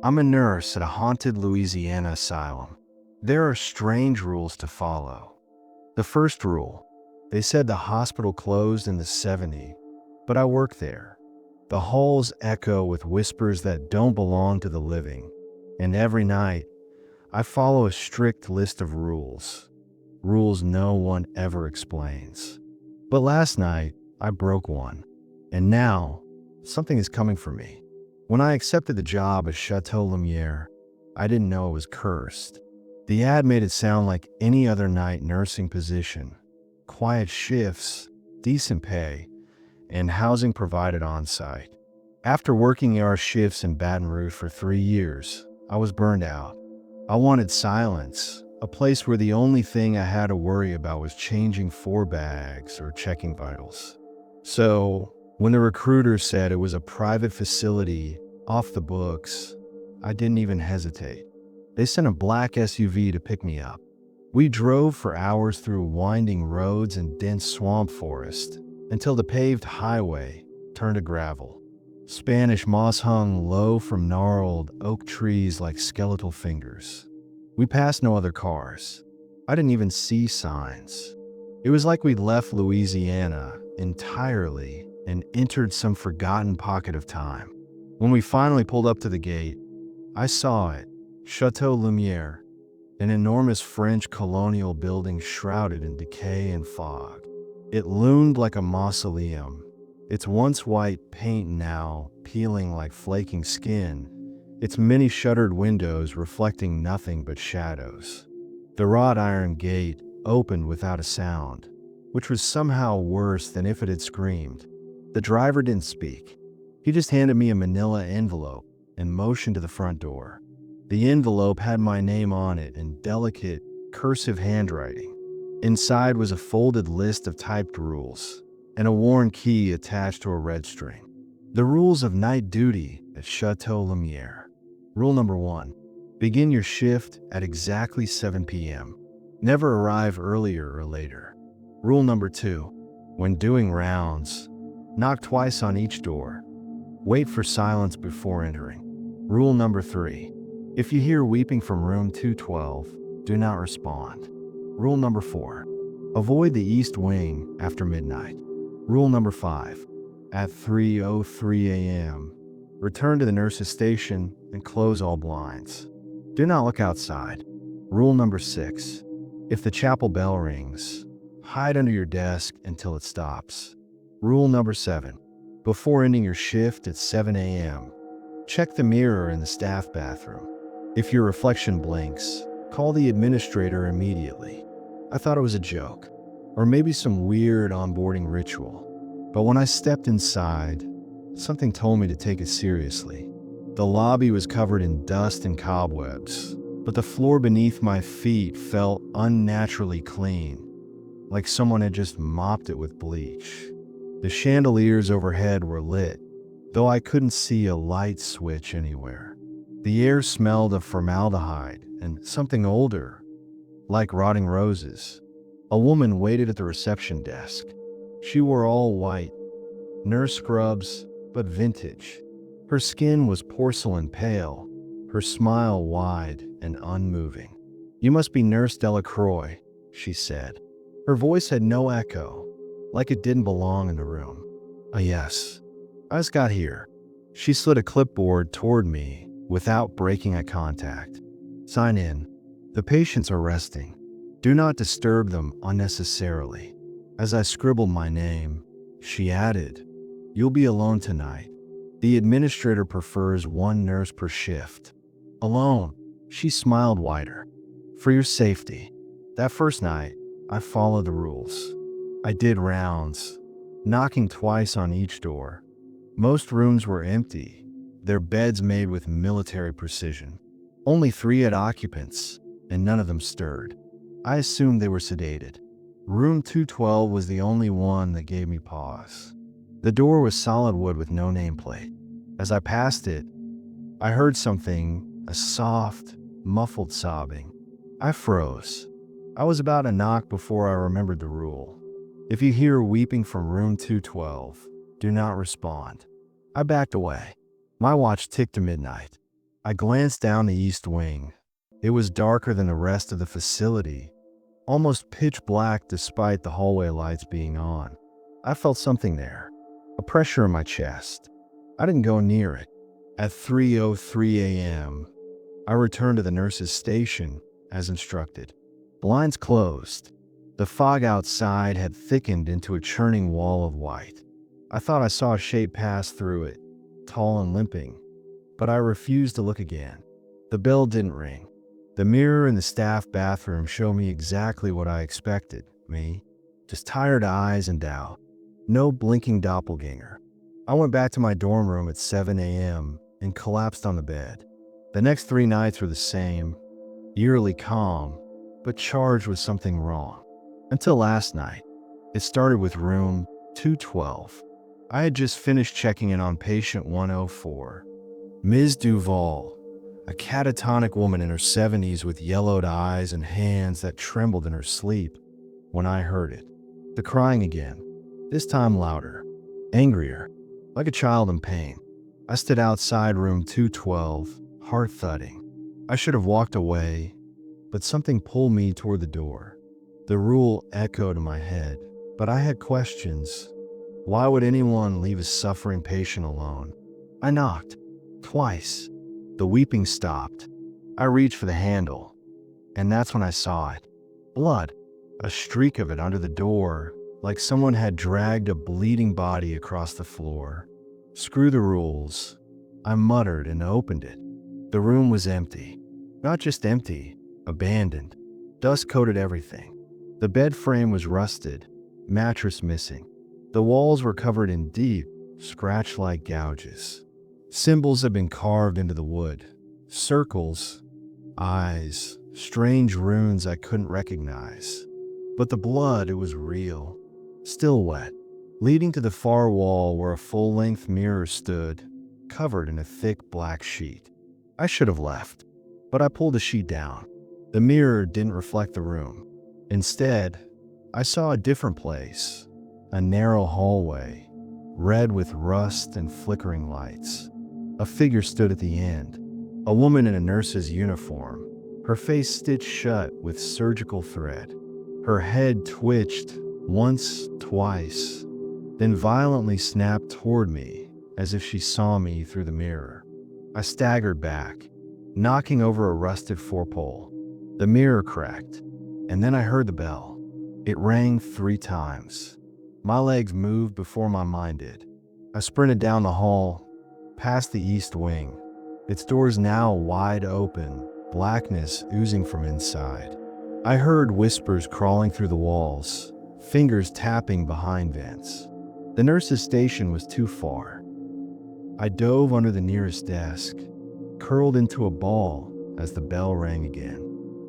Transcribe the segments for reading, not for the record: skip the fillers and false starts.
I'm a nurse at a haunted Louisiana asylum. There are strange rules to follow. The first rule, they said the hospital closed in the '70s, but I work there. The halls echo with whispers that don't belong to the living, and every night, I follow a strict list of rules. Rules no one ever explains. But last night, I broke one, and now, something is coming for me. When I accepted the job at Chateau Lumiere, I didn't know it was cursed. The ad made it sound like any other night nursing position. Quiet shifts, decent pay, and housing provided on site. After working ER shifts in Baton Rouge for 3 years, I was burned out. I wanted silence, a place where the only thing I had to worry about was changing 4 bags or checking vitals. So, when the recruiter said it was a private facility, off the books, I didn't even hesitate. They sent a black SUV to pick me up. We drove for hours through winding roads and dense swamp forest until the paved highway turned to gravel. Spanish moss hung low from gnarled oak trees like skeletal fingers. We passed no other cars. I didn't even see signs. It was like we'd left Louisiana entirely and entered some forgotten pocket of time. When we finally pulled up to the gate, I saw it, Chateau Lumiere, an enormous French colonial building shrouded in decay and fog. It loomed like a mausoleum, its once white paint now peeling like flaking skin, its many shuttered windows reflecting nothing but shadows. The wrought iron gate opened without a sound, which was somehow worse than if it had screamed. The driver didn't speak. He just handed me a manila envelope and motioned to the front door. The envelope had my name on it in delicate, cursive handwriting. Inside was a folded list of typed rules and a worn key attached to a red string. The rules of night duty at Chateau Lumiere. Rule number 1. Begin your shift at exactly 7 p.m. Never arrive earlier or later. Rule number 2. When doing rounds, knock twice on each door. Wait for silence before entering. Rule number 3. If you hear weeping from room 212, do not respond. Rule number 4. Avoid the east wing after midnight. Rule number 5. At 3:03 a.m., return to the nurse's station and close all blinds. Do not look outside. Rule number 6. If the chapel bell rings, hide under your desk until it stops. Rule number 7. Before ending your shift at 7 a.m., check the mirror in the staff bathroom. If your reflection blinks, call the administrator immediately. I thought it was a joke, or maybe some weird onboarding ritual. But when I stepped inside, something told me to take it seriously. The lobby was covered in dust and cobwebs, but the floor beneath my feet felt unnaturally clean, like someone had just mopped it with bleach. The chandeliers overhead were lit, though I couldn't see a light switch anywhere. The air smelled of formaldehyde and something older, like rotting roses. A woman waited at the reception desk. She wore all white, nurse scrubs, but vintage. Her skin was porcelain pale, her smile wide and unmoving. "You must be Nurse Delacroix," she said. Her voice had no echo, like it didn't belong in the room. Yes. I just got here." She slid a clipboard toward me without breaking eye contact. "Sign in. The patients are resting. Do not disturb them unnecessarily." As I scribbled my name, she added, "You'll be alone tonight. The administrator prefers 1 nurse per shift." "Alone?" She smiled wider. "For your safety." That first night, I followed the rules. I did rounds, knocking twice on each door. Most rooms were empty, their beds made with military precision. Only 3 had occupants, and none of them stirred. I assumed they were sedated. Room 212 was the only one that gave me pause. The door was solid wood with no nameplate. As I passed it, I heard something, a soft, muffled sobbing. I froze. I was about to knock before I remembered the rule. If you hear weeping from room 212, do not respond. I backed away. My watch ticked to midnight. I glanced down the east wing. It was darker than the rest of the facility, almost pitch black despite the hallway lights being on. I felt something there, a pressure in my chest. I didn't go near it. At 3:03 a.m., I returned to the nurse's station as instructed. Blinds closed. The fog outside had thickened into a churning wall of white. I thought I saw a shape pass through it, tall and limping, but I refused to look again. The bell didn't ring. The mirror in the staff bathroom showed me exactly what I expected. Me, just tired eyes and doubt. No blinking doppelganger. I went back to my dorm room at 7 a.m. and collapsed on the bed. The next 3 nights were the same, eerily calm, but charged with something wrong. Until last night. It started with room 212. I had just finished checking in on patient 104. Ms. Duval, a catatonic woman in her 70s with yellowed eyes and hands that trembled in her sleep when I heard it. The crying again, this time louder, angrier, like a child in pain. I stood outside room 212, heart thudding. I should have walked away, but something pulled me toward the door. The rule echoed in my head, but I had questions. Why would anyone leave a suffering patient alone? I knocked, twice. The weeping stopped. I reached for the handle, and that's when I saw it. Blood, a streak of it under the door, like someone had dragged a bleeding body across the floor. Screw the rules. I muttered and opened it. The room was empty. Not just empty, abandoned. Dust coated everything. The bed frame was rusted, mattress missing. The walls were covered in deep, scratch-like gouges. Symbols had been carved into the wood. Circles, eyes, strange runes I couldn't recognize. But the blood, it was real. Still wet. Leading to the far wall where a full-length mirror stood, covered in a thick black sheet. I should have left, but I pulled the sheet down. The mirror didn't reflect the room. Instead, I saw a different place, a narrow hallway, red with rust and flickering lights. A figure stood at the end, a woman in a nurse's uniform, her face stitched shut with surgical thread. Her head twitched once, twice, then violently snapped toward me as if she saw me through the mirror. I staggered back, knocking over a rusted four-pole. The mirror cracked, and then I heard the bell. It rang 3 times. My legs moved before my mind did. I sprinted down the hall, past the east wing, its doors now wide open, blackness oozing from inside. I heard whispers crawling through the walls, fingers tapping behind vents. The nurse's station was too far. I dove under the nearest desk, curled into a ball as the bell rang again.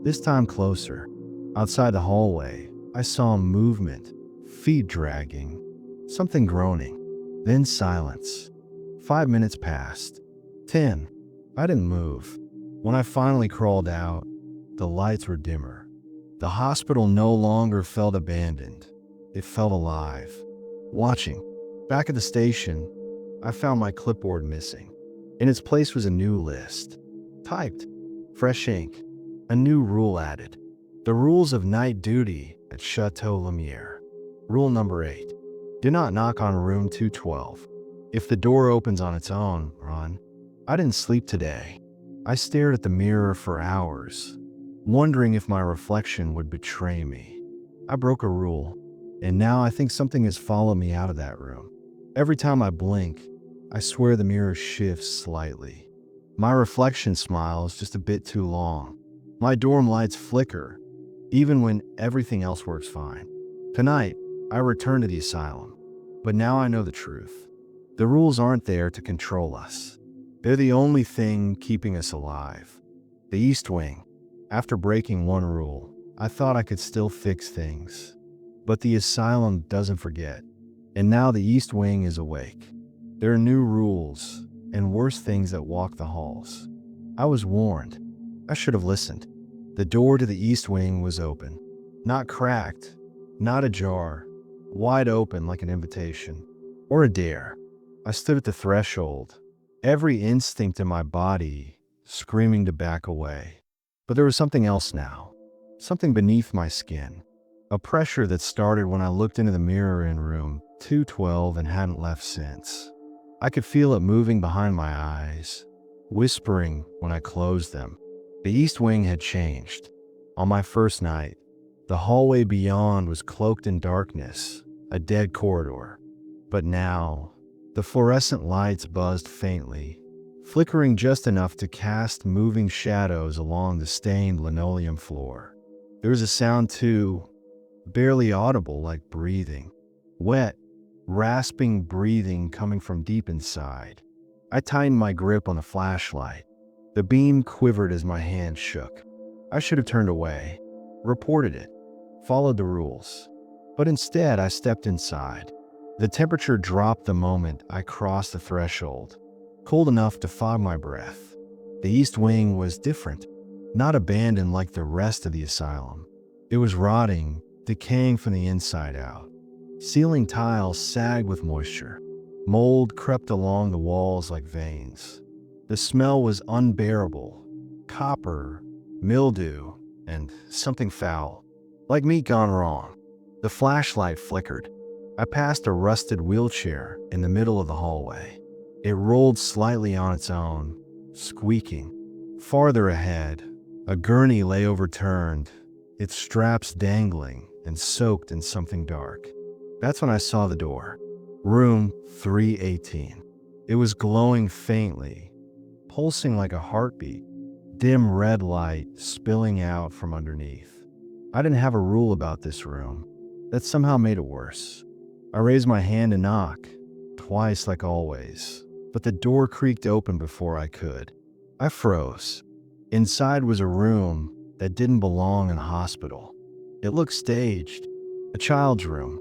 This time closer. Outside the hallway, I saw movement, feet dragging, something groaning, then silence. 5 minutes passed. 10. I didn't move. When I finally crawled out, the lights were dimmer. The hospital no longer felt abandoned. It felt alive. Watching. Back at the station, I found my clipboard missing. In its place was a new list. Typed. Fresh ink. A new rule added. The rules of night duty at Chateau Lumiere. Rule number 8. Do not knock on room 212. If the door opens on its own, run. I didn't sleep today. I stared at the mirror for hours, wondering if my reflection would betray me. I broke a rule, and now I think something has followed me out of that room. Every time I blink, I swear the mirror shifts slightly. My reflection smiles just a bit too long. My dorm lights flicker, even when everything else works fine. Tonight, I return to the asylum, but now I know the truth. The rules aren't there to control us. They're the only thing keeping us alive. The East Wing. After breaking one rule, I thought I could still fix things. But the asylum doesn't forget. And now the East Wing is awake. There are new rules and worse things that walk the halls. I was warned. I should have listened. The door to the East Wing was open. Not cracked, not ajar, wide open like an invitation. Or a dare. I stood at the threshold. Every instinct in my body screaming to back away. But there was something else now, something beneath my skin, a pressure that started when I looked into the mirror in room 212 and hadn't left since. I could feel it moving behind my eyes, whispering when I closed them. The East Wing had changed. On my first night, the hallway beyond was cloaked in darkness, a dead corridor. But now, the fluorescent lights buzzed faintly, flickering just enough to cast moving shadows along the stained linoleum floor. There was a sound too, barely audible, like breathing. Wet, rasping breathing coming from deep inside. I tightened my grip on the flashlight. The beam quivered as my hand shook. I should have turned away, reported it, followed the rules. But instead, I stepped inside. The temperature dropped the moment I crossed the threshold, cold enough to fog my breath. The East Wing was different, not abandoned like the rest of the asylum. It was rotting, decaying from the inside out. Ceiling tiles sagged with moisture. Mold crept along the walls like veins. The smell was unbearable. Copper, mildew, and something foul, like meat gone wrong. The flashlight flickered. I passed a rusted wheelchair in the middle of the hallway. It rolled slightly on its own, squeaking. Farther ahead, a gurney lay overturned, its straps dangling and soaked in something dark. That's when I saw the door. Room 318. It was glowing faintly, pulsing like a heartbeat, dim red light spilling out from underneath. I didn't have a rule about this room. That somehow made it worse. I raised my hand to knock, twice like always, but the door creaked open before I could. I froze. Inside was a room that didn't belong in a hospital. It looked staged, a child's room,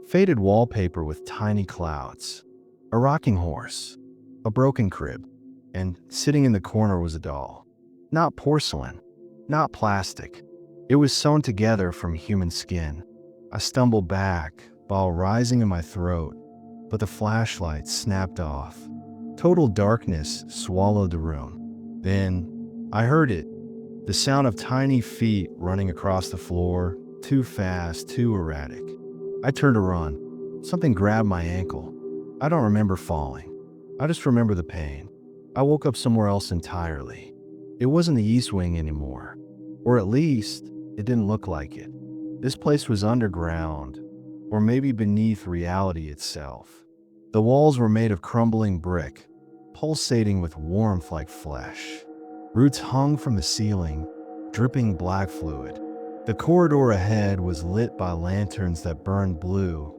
faded wallpaper with tiny clouds, a rocking horse, a broken crib, and sitting in the corner was a doll. Not porcelain, not plastic. It was sewn together from human skin. I stumbled back, ball rising in my throat, but the flashlight snapped off. Total darkness swallowed the room. Then I heard it, the sound of tiny feet running across the floor, too fast, too erratic. I turned to run. Something grabbed my ankle. I don't remember falling. I just remember the pain. I woke up somewhere else entirely. It wasn't the East Wing anymore. Or at least, it didn't look like it. This place was underground, or maybe beneath reality itself. The walls were made of crumbling brick, pulsating with warmth like flesh. Roots hung from the ceiling, dripping black fluid. The corridor ahead was lit by lanterns that burned blue,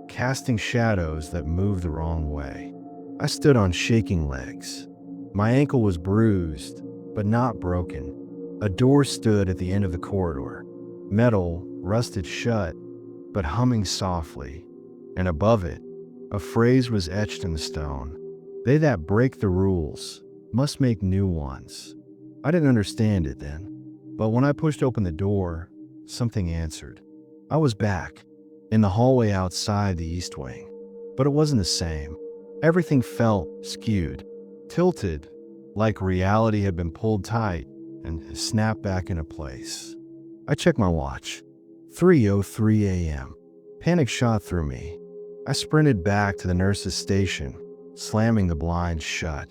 casting shadows that moved the wrong way. I stood on shaking legs. My ankle was bruised, but not broken. A door stood at the end of the corridor, metal, rusted shut, but humming softly. And above it, a phrase was etched in the stone. They that break the rules must make new ones. I didn't understand it then, but when I pushed open the door, something answered. I was back, in the hallway outside the East Wing. But it wasn't the same. Everything felt skewed, tilted, like reality had been pulled tight and snapped back into place. I checked my watch. 3:03 a.m. Panic shot through me. I sprinted back to the nurse's station, slamming the blinds shut.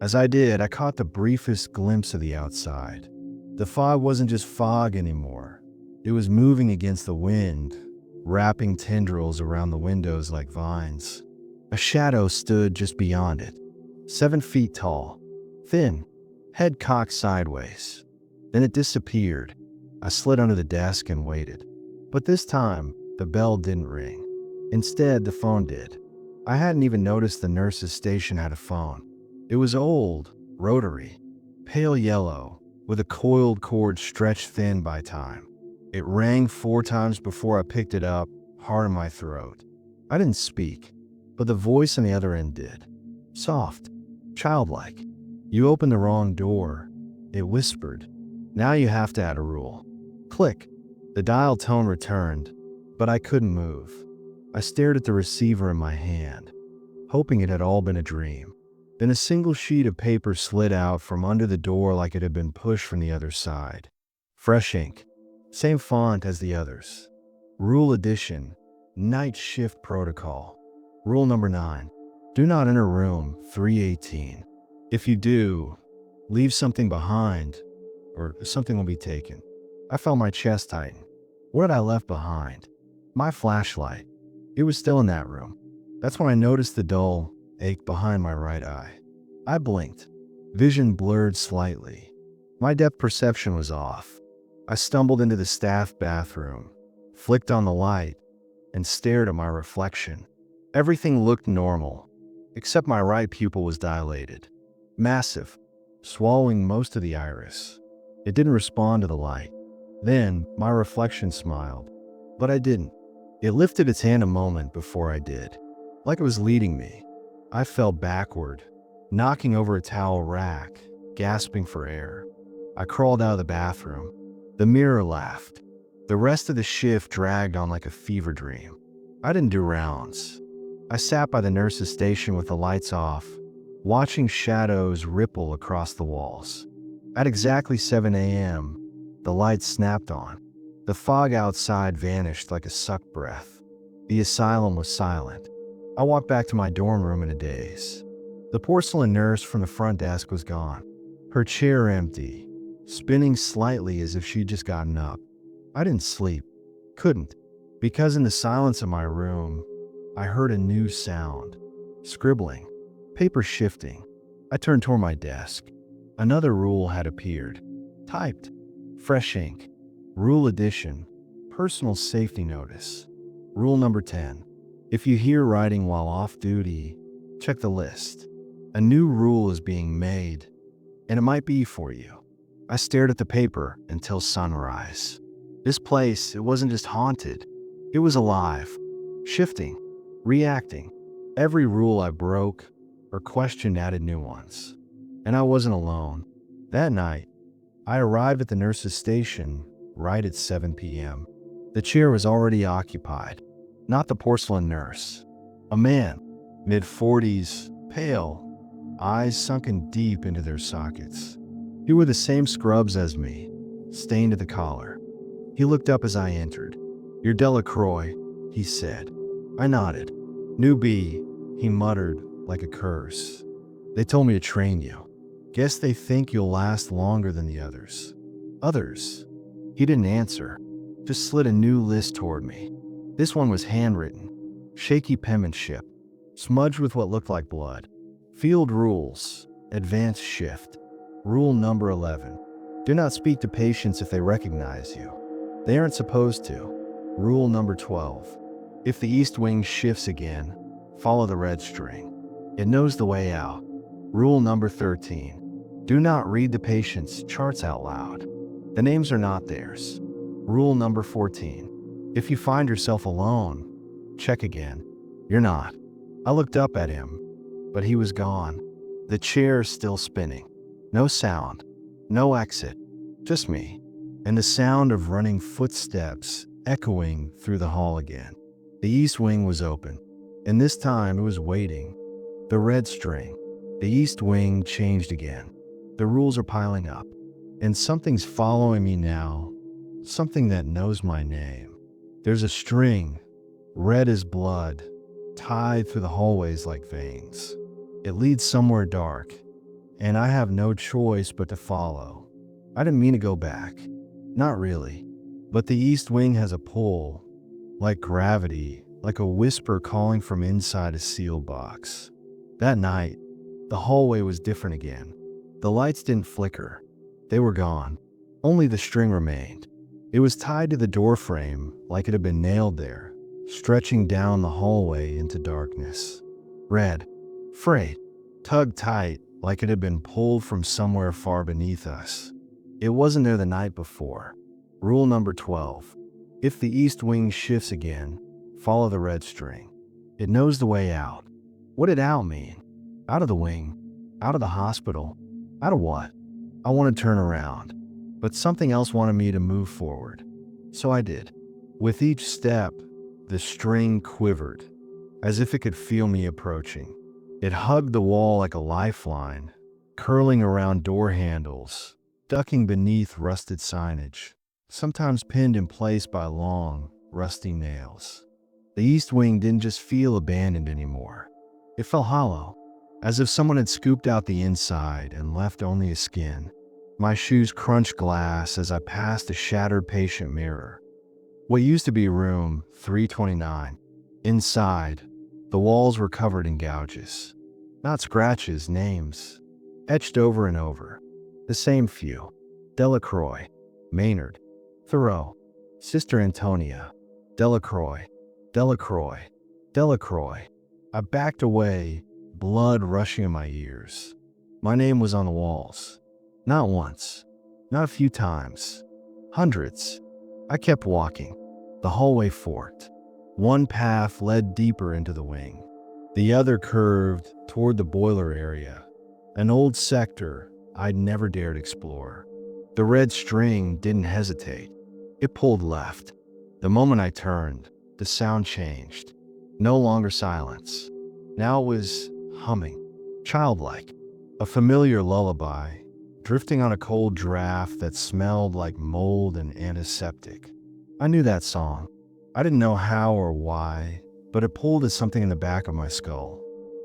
As I did, I caught the briefest glimpse of the outside. The fog wasn't just fog anymore. It was moving against the wind, wrapping tendrils around the windows like vines. A shadow stood just beyond it, 7 feet tall, thin, head cocked sideways. Then it disappeared. I slid under the desk and waited. But this time, the bell didn't ring. Instead, the phone did. I hadn't even noticed the nurse's station had a phone. It was old, rotary, pale yellow, with a coiled cord stretched thin by time. It rang 4 times before I picked it up, hard in my throat. I didn't speak, but the voice on the other end did. Soft, childlike. You opened the wrong door, it whispered. Now you have to add a rule. Click. The dial tone returned, but I couldn't move. I stared at the receiver in my hand, hoping it had all been a dream. Then a single sheet of paper slid out from under the door like it had been pushed from the other side. Fresh ink. Same font as the others. Rule Edition. Night Shift Protocol. Rule number 9. Do not enter room 318. If you do, leave something behind, or something will be taken. I felt my chest tighten. What had I left behind? My flashlight. It was still in that room. That's when I noticed the dull ache behind my right eye. I blinked. Vision blurred slightly. My depth perception was off. I stumbled into the staff bathroom, flicked on the light, and stared at my reflection. Everything looked normal, except my right pupil was dilated. Massive, swallowing most of the iris. It didn't respond to the light. Then, my reflection smiled. But I didn't. It lifted its hand a moment before I did. Like it was leading me. I fell backward, knocking over a towel rack, gasping for air. I crawled out of the bathroom. The mirror laughed. The rest of the shift dragged on like a fever dream. I didn't do rounds. I sat by the nurse's station with the lights off, watching shadows ripple across the walls. At exactly 7 a.m., the lights snapped on. The fog outside vanished like a sucked breath. The asylum was silent. I walked back to my dorm room in a daze. The porcelain nurse from the front desk was gone. Her chair empty, spinning slightly as if she'd just gotten up. I didn't sleep. Couldn't. Because in the silence of my room, I heard a new sound. Scribbling. Paper shifting. I turned toward my desk. Another rule had appeared. Typed. Fresh ink. Rule Edition. Personal Safety Notice. Rule number 10. If you hear writing while off duty, check the list. A new rule is being made, and it might be for you. I stared at the paper until sunrise. This place, it wasn't just haunted. It was alive, shifting, reacting. Every rule I broke or questioned added new ones. And I wasn't alone. That night, I arrived at the nurse's station right at 7 p.m. The chair was already occupied. Not the porcelain nurse. A man, mid-40s, pale, eyes sunken deep into their sockets. He wore the same scrubs as me, stained to the collar. He looked up as I entered. "You're Delacroix," he said. I nodded. "Newbie," he muttered like a curse. "They told me to train you. Guess they think you'll last longer than the others." Others? He didn't answer, just slid a new list toward me. This one was handwritten, shaky penmanship, smudged with what looked like blood. Field rules, advanced shift. Rule number 11. Do not speak to patients if they recognize you. They aren't supposed to. Rule number 12. If the east wing shifts again, follow the red string. It knows the way out. Rule number 13. Do not read the patient's charts out loud. The names are not theirs. Rule number 14. If you find yourself alone, check again. You're not. I looked up at him, but he was gone. The chair still spinning. No sound. No exit. Just me. And the sound of running footsteps echoing through the hall again. The east wing was open, and this time it was waiting. The red string. The east wing changed again. The rules are piling up, and something's following me now. Something that knows my name. There's a string, red as blood, tied through the hallways like veins. It leads somewhere dark, and I have no choice but to follow. I didn't mean to go back. Not really. But the east wing has a pull, like gravity, like a whisper calling from inside a sealed box. That night, the hallway was different again. The lights didn't flicker. They were gone. Only the string remained. It was tied to the doorframe like it had been nailed there, stretching down the hallway into darkness. Red, frayed, tugged tight like it had been pulled from somewhere far beneath us. It wasn't there the night before. Rule number 12. If the east wing shifts again, follow the red string. It knows the way out. What did out mean? Out of the wing? Out of the hospital? Out of what? I wanted to turn around, but something else wanted me to move forward. So I did. With each step, the string quivered, as if it could feel me approaching. It hugged the wall like a lifeline, curling around door handles, ducking beneath rusted signage, sometimes pinned in place by long, rusty nails. The east wing didn't just feel abandoned anymore. It felt hollow, as if someone had scooped out the inside and left only a skin. My shoes crunched glass as I passed a shattered patient mirror. What used to be room 329. Inside, the walls were covered in gouges. Not scratches, names. Etched over and over. The same few. Delacroix, Maynard, Thoreau, Sister Antonia, Delacroix, Delacroix, Delacroix. I backed away, blood rushing in my ears. My name was on the walls. Not once. Not a few times. Hundreds. I kept walking. The hallway forked. One path led deeper into the wing. The other curved toward the boiler area, an old sector I'd never dared explore. The red string didn't hesitate. It pulled left. The moment I turned, the sound changed. No longer silence. Now it was humming, childlike. A familiar lullaby, drifting on a cold draft that smelled like mold and antiseptic. I knew that song. I didn't know how or why, but it pulled at something in the back of my skull.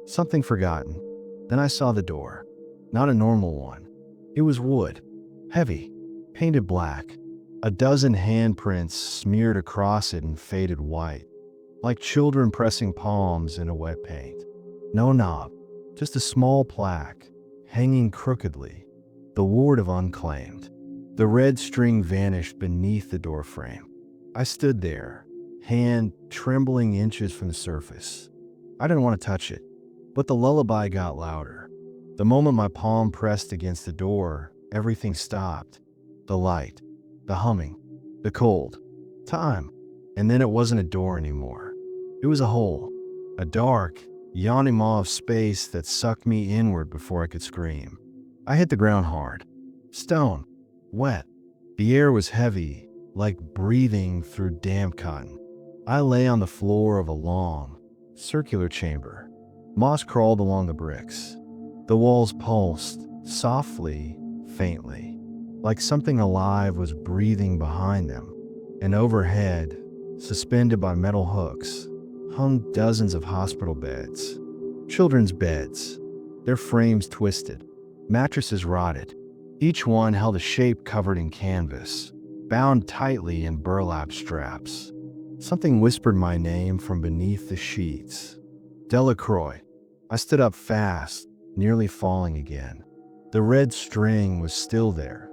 Something forgotten. Then I saw the door. Not a normal one. It was wood. Heavy. Painted black. A dozen handprints smeared across it in faded white. Like children pressing palms in a wet paint. No knob. Just a small plaque, hanging crookedly. The ward of unclaimed. The red string vanished beneath the doorframe. I stood there, hand trembling inches from the surface. I didn't want to touch it, but the lullaby got louder. The moment my palm pressed against the door, everything stopped. The light, the humming, the cold, time. And then it wasn't a door anymore. It was a hole, a dark, yawning maw of space that sucked me inward before I could scream. I hit the ground hard. Stone, wet. The air was heavy, like breathing through damp cotton. I lay on the floor of a long, circular chamber. Moss crawled along the bricks. The walls pulsed, softly, faintly, like something alive was breathing behind them. And overhead, suspended by metal hooks, hung dozens of hospital beds. Children's beds, their frames twisted, mattresses rotted. Each one held a shape covered in canvas, bound tightly in burlap straps. Something whispered my name from beneath the sheets. Delacroix. I stood up fast, nearly falling again. The red string was still there,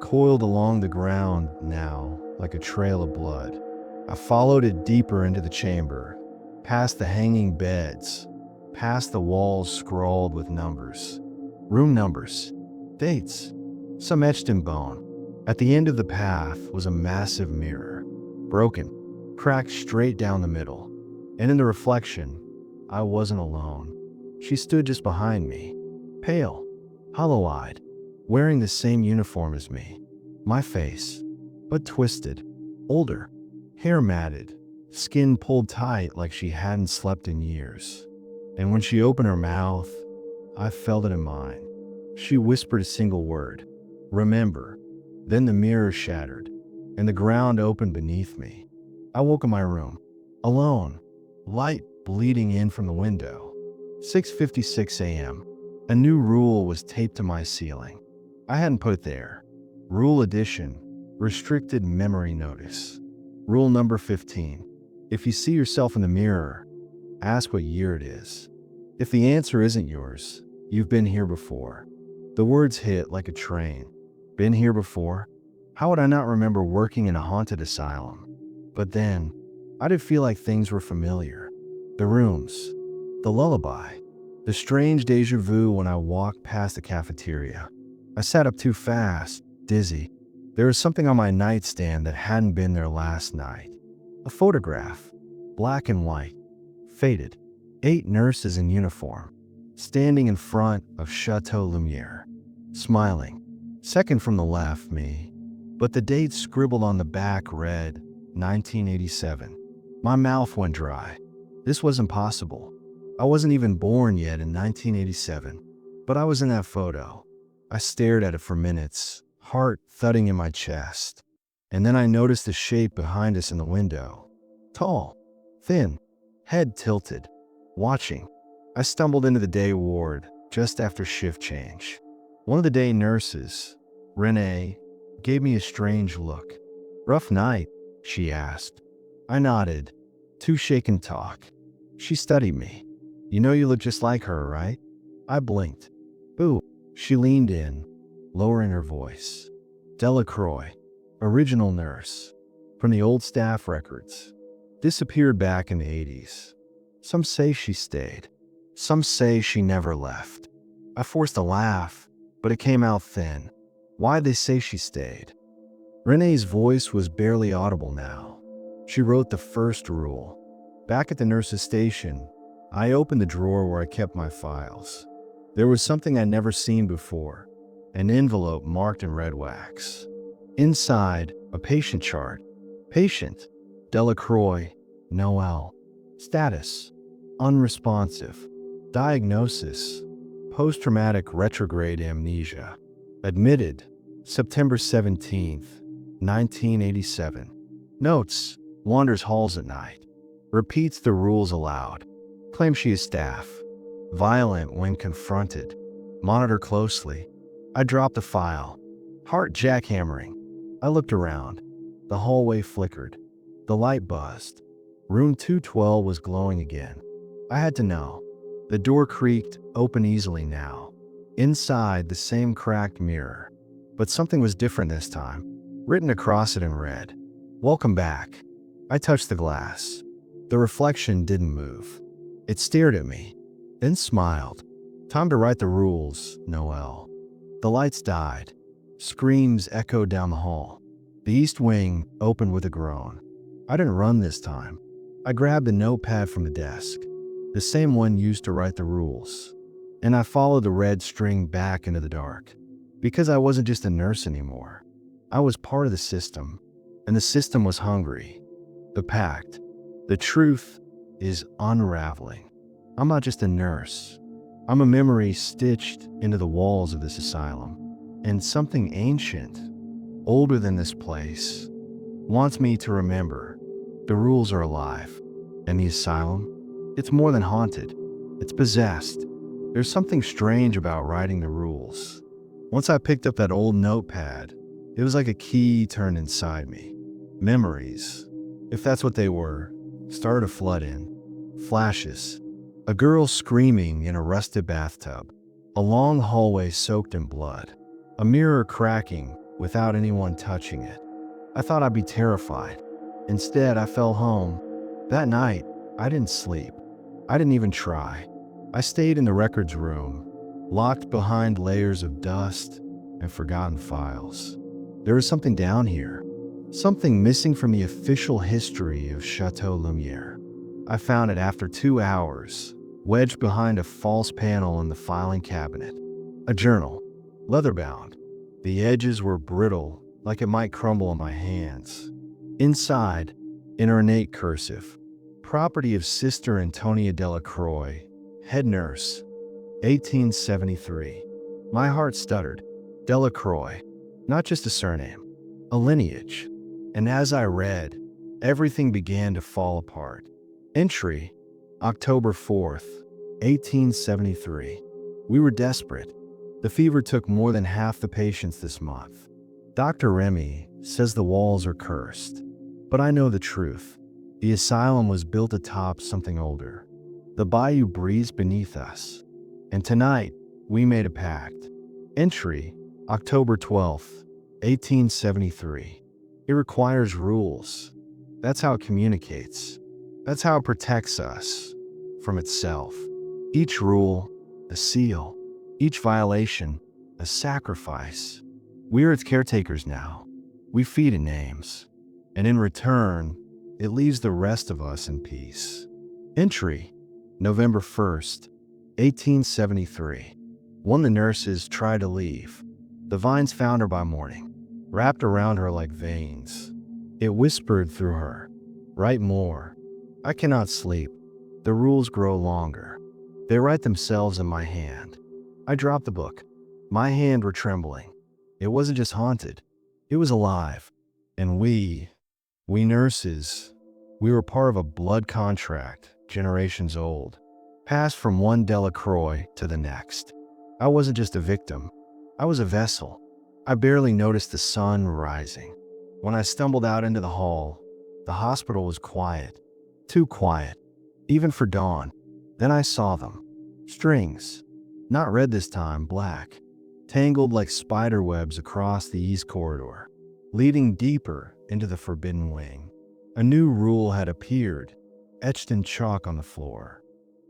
coiled along the ground now like a trail of blood. I followed it deeper into the chamber, past the hanging beds, past the walls scrawled with numbers. Room numbers, dates, some etched in bone. At the end of the path was a massive mirror, broken, cracked straight down the middle. And in the reflection, I wasn't alone. She stood just behind me, pale, hollow-eyed, wearing the same uniform as me. My face, but twisted, older, hair matted, skin pulled tight like she hadn't slept in years. And when she opened her mouth, I felt it in mine. She whispered a single word, "Remember." Then the mirror shattered, and the ground opened beneath me. I woke in my room, alone, light bleeding in from the window. 6:56 a.m. A new rule was taped to my ceiling. I hadn't put it there. Rule addition, restricted memory notice. Rule number 15. If you see yourself in the mirror, ask what year it is. If the answer isn't yours, you've been here before. The words hit like a train. Been here before? How would I not remember working in a haunted asylum? But then, I did feel like things were familiar. The rooms, the lullaby, the strange deja vu when I walked past the cafeteria. I sat up too fast, dizzy. There was something on my nightstand that hadn't been there last night. A photograph, black and white, faded. 8 nurses in uniform, standing in front of Chateau Lumiere, smiling. Second from the left, me. But the date scribbled on the back read 1987. My mouth went dry. This was impossible. I wasn't even born yet in 1987, but I was in that photo. I stared at it for minutes, heart thudding in my chest. And then I noticed the shape behind us in the window. Tall, thin, head tilted, watching. I stumbled into the day ward just after shift change. One of the day nurses, Renee, gave me a strange look. "Rough night?" she asked. I nodded, too shaken to talk. She studied me. "You know you look just like her, right?" I blinked. "Boo." She leaned in, lowering her voice. "Delacroix, original nurse, from the old staff records. Disappeared back in the 80s. Some say she stayed. Some say she never left." I forced a laugh, but it came out thin. Why'd they say she stayed? Renee's voice was barely audible now. She wrote the first rule. Back at the nurse's station, I opened the drawer where I kept my files. There was something I'd never seen before, an envelope marked in red wax. Inside, a patient chart. Patient, Delacroix, Noel. Status, unresponsive. Diagnosis, post-traumatic retrograde amnesia. Admitted, September 17th, 1987. Notes, wanders halls at night. Repeats the rules aloud. Claims she is staff. Violent when confronted. Monitor closely. I dropped the file. Heart jackhammering. I looked around. The hallway flickered. The light buzzed. Room 212 was glowing again. I had to know. The door creaked, open easily now. Inside, the same cracked mirror. But something was different this time. Written across it in red. "Welcome back." I touched the glass. The reflection didn't move. It stared at me, then smiled. "Time to write the rules, Noel." The lights died. Screams echoed down the hall. The east wing opened with a groan. I didn't run this time. I grabbed a notepad from the desk, the same one used to write the rules, and I followed the red string back into the dark. Because I wasn't just a nurse anymore. I was part of the system, and the system was hungry. The pact, the truth, is unraveling. I'm not just a nurse. I'm a memory stitched into the walls of this asylum. And something ancient, older than this place, wants me to remember. The rules are alive. And the asylum? It's more than haunted. It's possessed. There's something strange about writing the rules. Once I picked up that old notepad, it was like a key turned inside me. Memories, if that's what they were, started to flood in. Flashes. A girl screaming in a rusted bathtub. A long hallway soaked in blood. A mirror cracking without anyone touching it. I thought I'd be terrified. Instead, I fell home. That night, I didn't sleep. I didn't even try. I stayed in the records room, locked behind layers of dust and forgotten files. There was something down here. Something missing from the official history of Chateau Lumiere. I found it after 2 hours, wedged behind a false panel in the filing cabinet. A journal, leather-bound. The edges were brittle, like it might crumble in my hands. Inside, in ornate cursive, property of Sister Antonia Delacroix, head nurse, 1873. My heart stuttered. Delacroix, not just a surname, a lineage. And as I read, everything began to fall apart. Entry, October 4th, 1873. We were desperate. The fever took more than half the patients this month. Dr. Remy says the walls are cursed. But I know the truth. The asylum was built atop something older. The bayou breathes beneath us. And tonight, we made a pact. Entry, October 12th, 1873. It requires rules. That's how it communicates. That's how it protects us from itself. Each rule, a seal. Each violation, a sacrifice. We're its caretakers now. We feed it names. And in return, it leaves the rest of us in peace. Entry, November 1st, 1873. One of the nurses tried to leave. The vines found her by morning, wrapped around her like veins. It whispered through her, "Write more. I cannot sleep. The rules grow longer." They write themselves in my hand. I dropped the book. My hand were trembling. It wasn't just haunted. It was alive. And we nurses, we were part of a blood contract, generations old, passed from one Delacroix to the next. I wasn't just a victim. I was a vessel. I barely noticed the sun rising. When I stumbled out into the hall, the hospital was quiet. Too quiet, even for dawn. Then I saw them. Strings. Not red this time, black. Tangled like spider webs across the east corridor, leading deeper into the forbidden wing. A new rule had appeared, etched in chalk on the floor.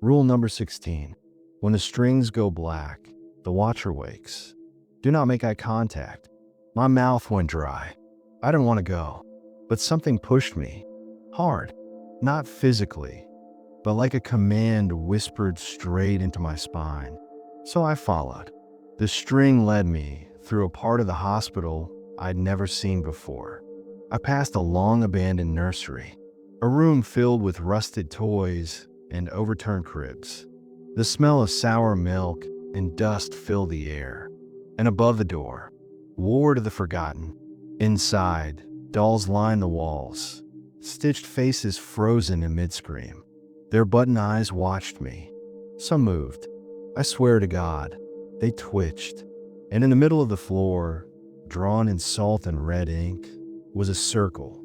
Rule number 16. When the strings go black, the watcher wakes. Do not make eye contact. My mouth went dry. I didn't want to go, but something pushed me. Hard. Not physically, but like a command whispered straight into my spine. So I followed. The string led me through a part of the hospital I'd never seen before. I passed a long abandoned nursery, a room filled with rusted toys and overturned cribs. The smell of sour milk and dust filled the air. And above the door, Ward of the Forgotten. Inside, dolls lined the walls, stitched faces frozen in mid-scream. Their button eyes watched me. Some moved. I swear to God, they twitched. And in the middle of the floor, drawn in salt and red ink, was a circle.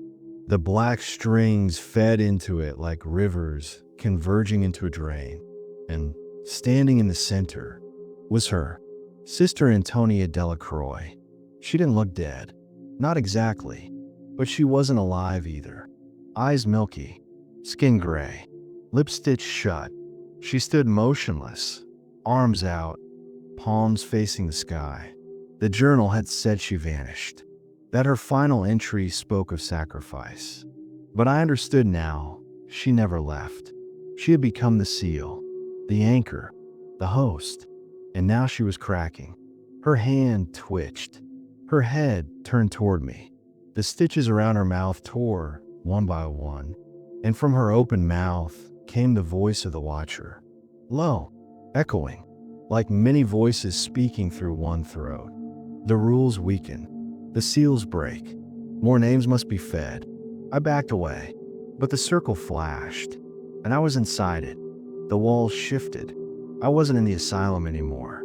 The black strings fed into it like rivers converging into a drain. And standing in the center was her, Sister Antonia Delacroix. She didn't look dead. Not exactly. But she wasn't alive either. Eyes milky, skin gray, lips stitched shut. She stood motionless, arms out, palms facing the sky. The journal had said she vanished, that her final entry spoke of sacrifice. But I understood now, she never left. She had become the seal, the anchor, the host, and now she was cracking. Her hand twitched. Her head turned toward me. The stitches around her mouth tore, one by one, and from her open mouth came the voice of the watcher. Low, echoing, like many voices speaking through one throat. The rules weaken. The seals break. More names must be fed. I backed away, but the circle flashed, and I was inside it. The walls shifted. I wasn't in the asylum anymore.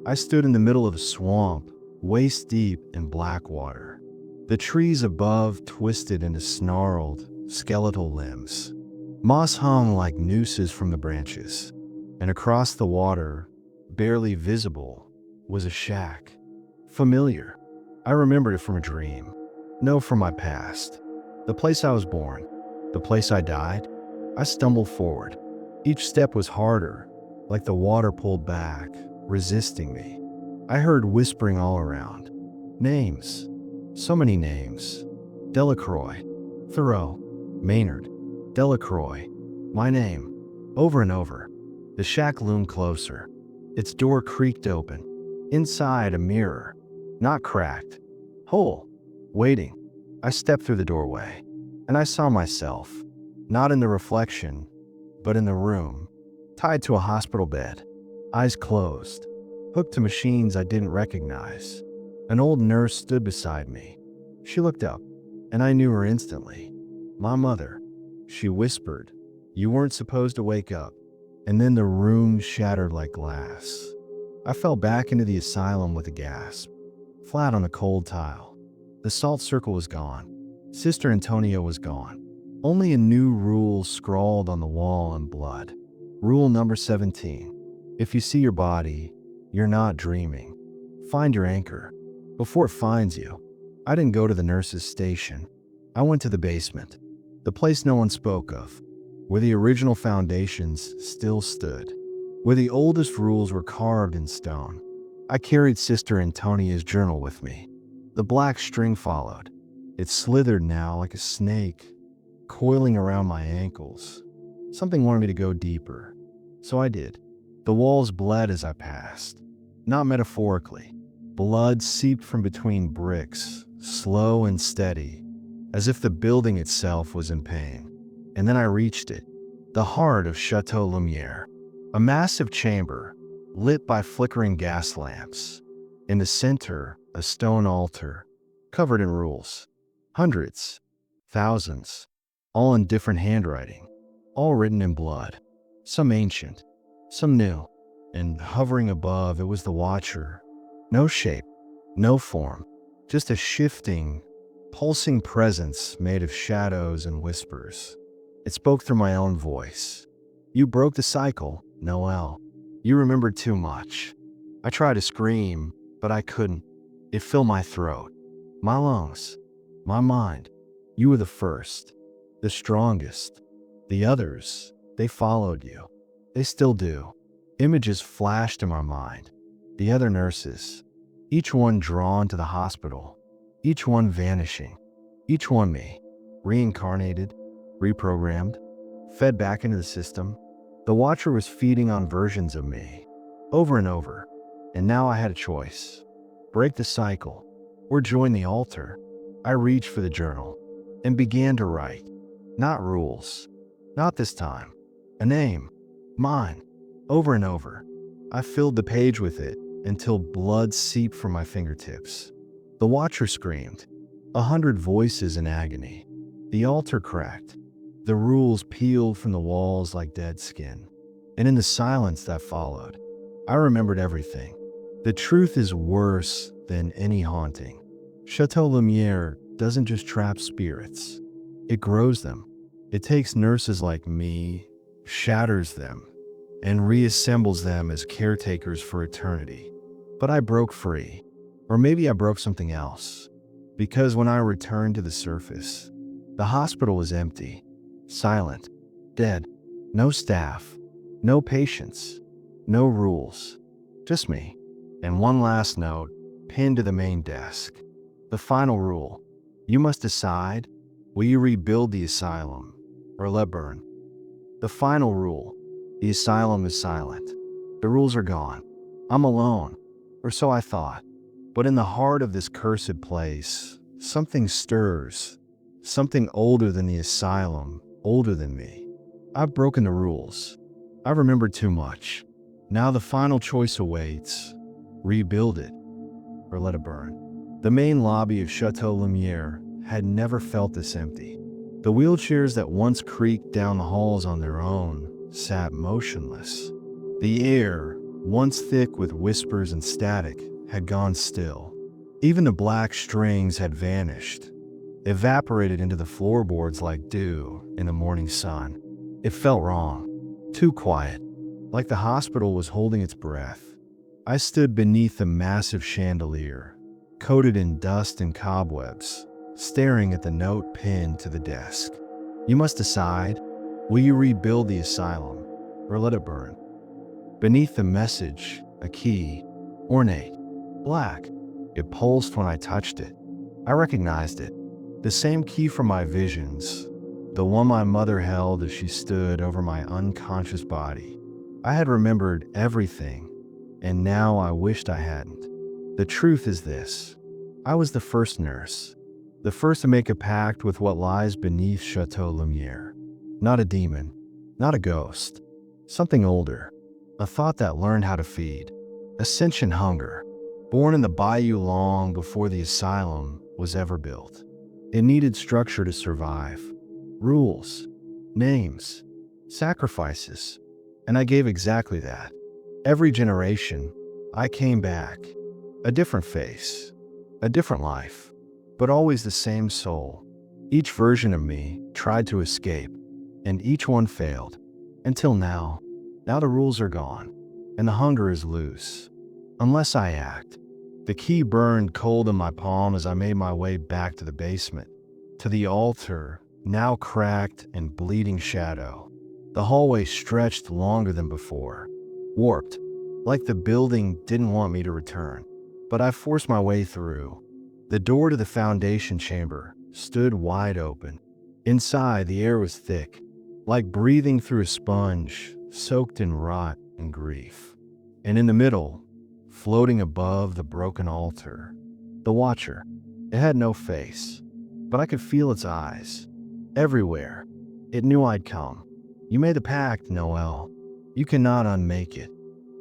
I stood in the middle of the swamp, waist deep in black water. The trees above twisted into snarled, skeletal limbs. Moss hung like nooses from the branches, and across the water, barely visible, was a shack. Familiar. I remembered it from a dream. No, from my past. The place I was born. The place I died. I stumbled forward. Each step was harder, like the water pulled back, resisting me. I heard whispering all around. Names. So many names. Delacroix. Thoreau. Maynard. Delacroix. My name. Over and over. The shack loomed closer. Its door creaked open. Inside, a mirror. Not cracked. Whole. Waiting. I stepped through the doorway, and I saw myself. Not in the reflection, but in the room. Tied to a hospital bed. Eyes closed. Hooked to machines I didn't recognize. An old nurse stood beside me. She looked up, and I knew her instantly. My mother. She whispered, "You weren't supposed to wake up." And then the room shattered like glass. I fell back into the asylum with a gasp, flat on the cold tile. The salt circle was gone. Sister Antonia was gone. Only a new rule scrawled on the wall in blood. Rule number 17. If you see your body, you're not dreaming. Find your anchor before it finds you. I didn't go to the nurse's station. I went to the basement, the place no one spoke of, where the original foundations still stood, where the oldest rules were carved in stone. I carried Sister Antonia's journal with me. The black string followed. It slithered now like a snake, coiling around my ankles. Something wanted me to go deeper, so I did. The walls bled as I passed. Not metaphorically. Blood seeped from between bricks, slow and steady, as if the building itself was in pain. And then I reached it, the heart of Chateau Lumiere. A massive chamber, lit by flickering gas lamps. In the center, a stone altar, covered in rules. Hundreds, thousands, all in different handwriting, all written in blood. Some ancient, some new. And hovering above, it was the Watcher. No shape, no form, just a shifting, pulsing presence made of shadows and whispers. It spoke through my own voice. You broke the cycle, Noel. You remembered too much. I tried to scream, but I couldn't. It filled my throat, my lungs, my mind. You were the first, the strongest. The others, they followed you. They still do. Images flashed in my mind. The other nurses, each one drawn to the hospital, each one vanishing, each one me, reincarnated, reprogrammed, fed back into the system. The Watcher was feeding on versions of me, over and over, and now I had a choice. Break the cycle, or join the altar. I reached for the journal, and began to write. Not rules, not this time. A name, mine, over and over. I filled the page with it, until blood seeped from my fingertips. The Watcher screamed, 100 voices in agony. The altar cracked. The rules peeled from the walls like dead skin. And in the silence that followed, I remembered everything. The truth is worse than any haunting. Chateau Lumiere doesn't just trap spirits. It grows them. It takes nurses like me, shatters them, and reassembles them as caretakers for eternity. But I broke free. Or maybe I broke something else. Because when I returned to the surface, the hospital was empty, silent, dead. No staff, no patients, no rules. Just me. And one last note, pinned to the main desk. The final rule. You must decide, will you rebuild the asylum or let burn? The final rule. The asylum is silent. The rules are gone. I'm alone. Or so I thought. But in the heart of this cursed place, something stirs. Something older than the asylum, older than me. I've broken the rules. I've remembered too much. Now the final choice awaits. Rebuild it, or let it burn. The main lobby of Chateau Lumiere had never felt this empty. The wheelchairs that once creaked down the halls on their own sat motionless. The air, once thick with whispers and static, had gone still. Even the black strings had vanished, evaporated into the floorboards like dew in the morning sun. It felt wrong, too quiet, like the hospital was holding its breath. I stood beneath the massive chandelier, coated in dust and cobwebs, staring at the note pinned to the desk. You must decide, will you rebuild the asylum, or let it burn? Beneath the message, a key, ornate, black. It pulsed when I touched it. I recognized it. The same key from my visions, the one my mother held as she stood over my unconscious body. I had remembered everything, and now I wished I hadn't. The truth is this. I was the first nurse, the first to make a pact with what lies beneath Chateau Lumiere. Not a demon, not a ghost, something older, a thought that learned how to feed, a sentient hunger, born in the bayou long before the asylum was ever built. It needed structure to survive, rules, names, sacrifices, and I gave exactly that. Every generation, I came back, a different face, a different life, but always the same soul. Each version of me tried to escape, and each one failed, until now. Now the rules are gone, and the hunger is loose. Unless I act. The key burned cold in my palm as I made my way back to the basement, to the altar, now cracked and bleeding shadow. The hallway stretched longer than before, warped, like the building didn't want me to return. But I forced my way through. The door to the foundation chamber stood wide open. Inside, the air was thick, like breathing through a sponge, soaked in rot and grief. And in the middle, floating above the broken altar, the Watcher. It had no face, but I could feel its eyes. Everywhere. It knew I'd come. You made the pact, Noel. You cannot unmake it.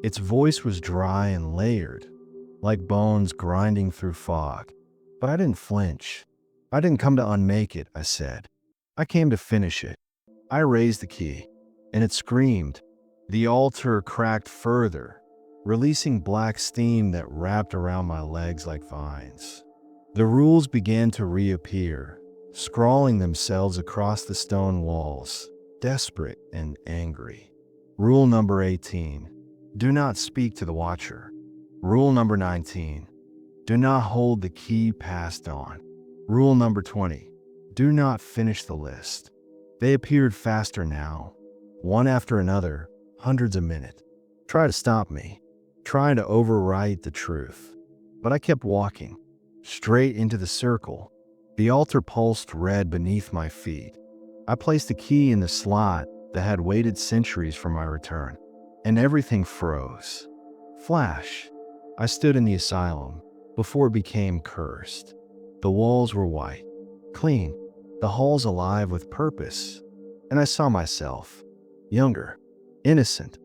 Its voice was dry and layered, like bones grinding through fog. But I didn't flinch. I didn't come to unmake it, I said. I came to finish it. I raised the key, and it screamed. The altar cracked further, releasing black steam that wrapped around my legs like vines. The rules began to reappear, scrawling themselves across the stone walls, desperate and angry. Rule number 18. Do not speak to the watcher. Rule number 19. Do not hold the key passed on. Rule number 20. Do not finish the list. They appeared faster now, one after another, hundreds a minute. Try to stop me, trying to overwrite the truth. But I kept walking, straight into the circle. The altar pulsed red beneath my feet. I placed the key in the slot that had waited centuries for my return, and everything froze. Flash. I stood in the asylum before it became cursed. The walls were white, clean, the halls alive with purpose, and I saw myself, younger, innocent,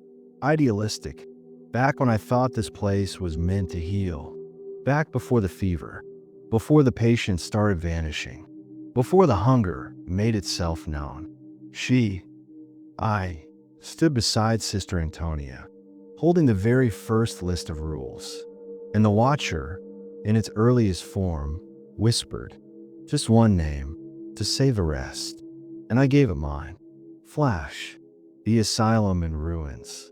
idealistic, back when I thought this place was meant to heal, back before the fever, before the patients started vanishing, before the hunger made itself known. I stood beside Sister Antonia, holding the very first list of rules, and the watcher, in its earliest form, whispered, just one name, to save the rest, and I gave it mine. Flash. The asylum in ruins.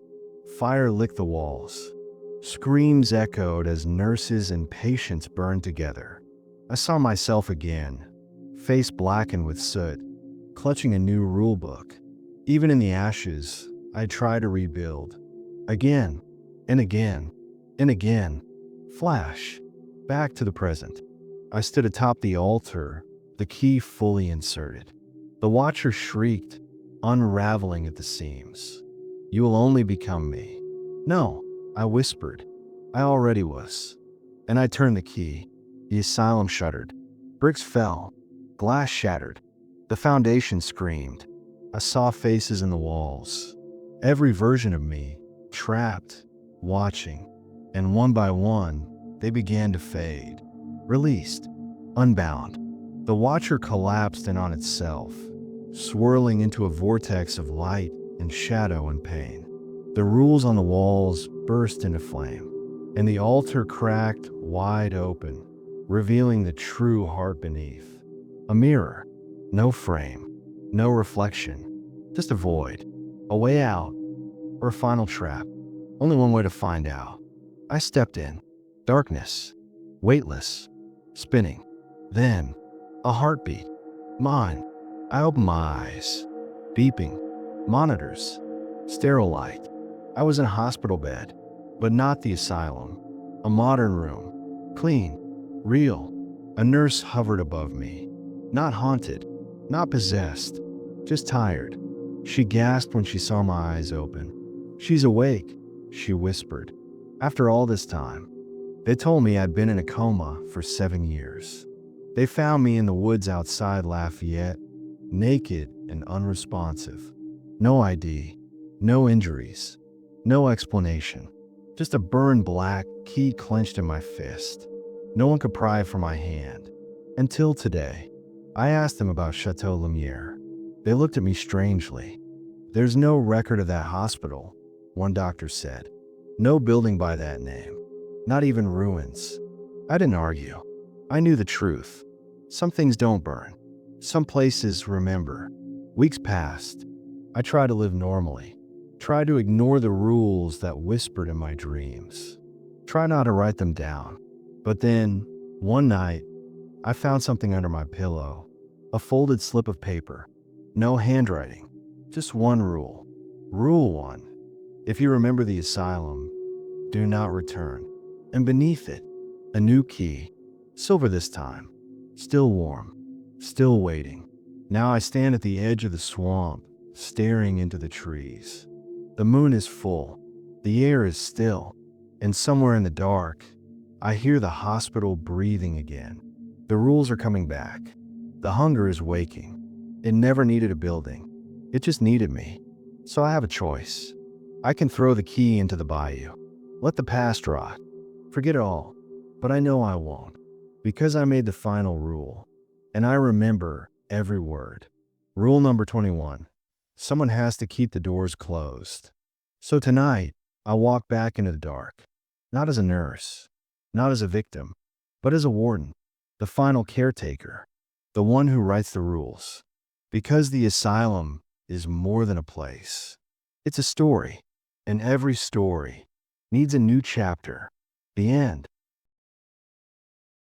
Fire licked the walls. Screams echoed as nurses and patients burned together. I saw myself again, face blackened with soot, clutching a new rule book. Even in the ashes, I tried to rebuild. Again, and again, and again. Flash. Back to the present. I stood atop the altar, the key fully inserted. The watcher shrieked, unraveling at the seams. You will only become me. No, I whispered. I already was. And I turned the key. The asylum shuddered. Bricks fell. Glass shattered. The foundation screamed. I saw faces in the walls. Every version of me, trapped, watching. And one by one, they began to fade. Released. Unbound. The watcher collapsed in on itself, swirling into a vortex of light and shadow and pain. The rules on the walls burst into flame, and the altar cracked wide open, revealing the true heart beneath. A mirror, no frame, no reflection, just a void, a way out, or a final trap. Only one way to find out. I stepped in. Darkness, weightless, spinning. Then, a heartbeat. Mine. I opened my eyes. Beeping. Monitors. Sterile light. I was in a hospital bed, but not the asylum. A modern room. Clean. Real. A nurse hovered above me. Not haunted. Not possessed. Just tired. She gasped when she saw my eyes open. She's awake, she whispered. After all this time, they told me I'd been in a coma for 7 years. They found me in the woods outside Lafayette, naked and unresponsive. No ID, no injuries, no explanation. Just a burned black key clenched in my fist. No one could pry from my hand. Until today. I asked them about Chateau Lumiere. They looked at me strangely. There's no record of that hospital, one doctor said. No building by that name. Not even ruins. I didn't argue. I knew the truth. Some things don't burn. Some places remember. Weeks passed. I tried to live normally. Tried to ignore the rules that whispered in my dreams. Try not to write them down. But then, one night, I found something under my pillow. A folded slip of paper. No handwriting. Just one rule. Rule 1. If you remember the asylum, do not return. And beneath it, a new key. Silver this time. Still warm. Still waiting. Now I stand at the edge of the swamp, staring into the trees. The moon is full. The air is still. And somewhere in the dark, I hear the hospital breathing again. The rules are coming back. The hunger is waking. It never needed a building. It just needed me. So I have a choice. I can throw the key into the bayou. Let the past rot. Forget it all. But I know I won't. Because I made the final rule. And I remember every word. Rule number 21. Someone has to keep the doors closed. So tonight, I walk back into the dark. Not as a nurse. Not as a victim. But as a warden. The final caretaker. The one who writes the rules. Because the asylum is more than a place. It's a story. And every story needs a new chapter. The end.